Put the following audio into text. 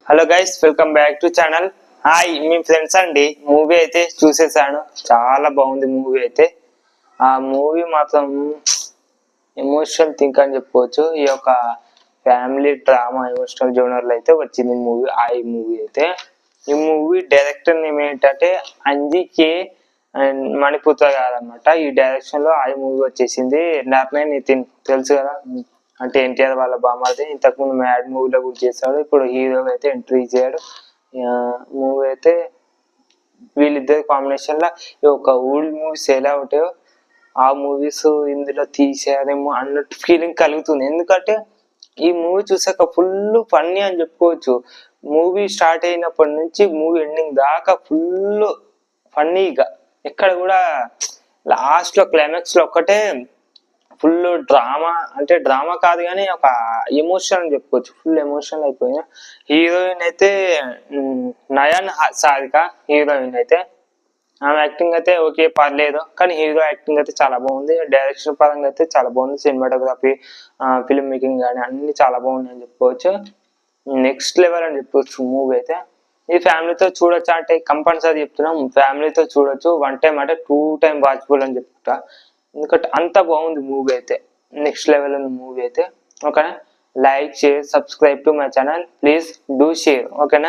Hello guys, welcome back to channel. Hi, me friends అండి. Movie అయితే చూసేసాను, చాలా బాగుంది మూవీ అయితే. ఆ మూవీ మాత్రం ఎమోషనల్ థింక్ అని చెప్పుకోవచ్చు. ఈ యొక్క ఫ్యామిలీ డ్రామా ఎమోషనల్ జోనర్లో అయితే వచ్చింది మూవీ. ఈ మూవీ అయితే, ఈ మూవీ డైరెక్టర్ నేమ్ ఏంటంటే అంజికే అండ్ మణిపుత్ర గారనమాట. ఈ డైరెక్షన్ లో మూవీ వచ్చేసింది. నిర్ణయ్ నితిన్ తెలుసు కదా, అంటే ఎన్టీఆర్ వాళ్ళ బామ్మది. ఇంతకుముందు మ్యాడ్ మూవీలో కూడా చేశాడు, ఇప్పుడు హీరోగా అయితే ఎంట్రీ ఇచ్చాడు. మూవీ అయితే వీళ్ళిద్దరి కాంబినేషన్ లో ఒక ఓల్డ్ మూవీస్ ఎలా ఉంటాయో ఆ మూవీస్ ఇందులో తీసారేమో అన్నట్టు ఫీలింగ్ కలుగుతుంది. ఎందుకంటే ఈ మూవీ చూసాక ఫుల్ ఫన్నీ అని చెప్పుకోవచ్చు. మూవీ స్టార్ట్ అయినప్పటి నుంచి మూవీ ఎండింగ్ దాకా ఫుల్ ఫన్నీగా, ఎక్కడ కూడా లాస్ట్ లో క్లైమాక్స్ లో ఒక్కటే ఫుల్ డ్రామా, అంటే డ్రామా కాదు కానీ ఒక ఎమోషన్ అని చెప్పుకోవచ్చు. ఫుల్ ఎమోషన్ అయిపోయినా. హీరోయిన్ అయితే నయన్ సారిక హీరోయిన్ అయితే. ఆమె యాక్టింగ్ అయితే ఓకే పర్లేదు, కానీ హీరో యాక్టింగ్ అయితే చాలా బాగుంది. డైరెక్షన్ పరంగా అయితే చాలా బాగుంది. సినిమాటోగ్రఫీ, ఫిల్మ్ మేకింగ్ కానీ అన్ని చాలా బాగుంది అని చెప్పుకోవచ్చు. నెక్స్ట్ లెవెల్ అని చెప్పుకోవచ్చు మూవీ అయితే. ఈ ఫ్యామిలీతో చూడొచ్చు అంటే కంపల్సరీ చెప్తున్నాం, ఫ్యామిలీతో చూడొచ్చు. 1 టైం అంటే 2 టైం వాచబుల్ అని చెప్తా. ఎందుకంటే అంత బాగుంది మూవీ అయితే, నెక్స్ట్ లెవెల్ ఉంది మూవీ అయితే. ఓకేనా, like share subscribe to my channel, please do share. ఓకేనా.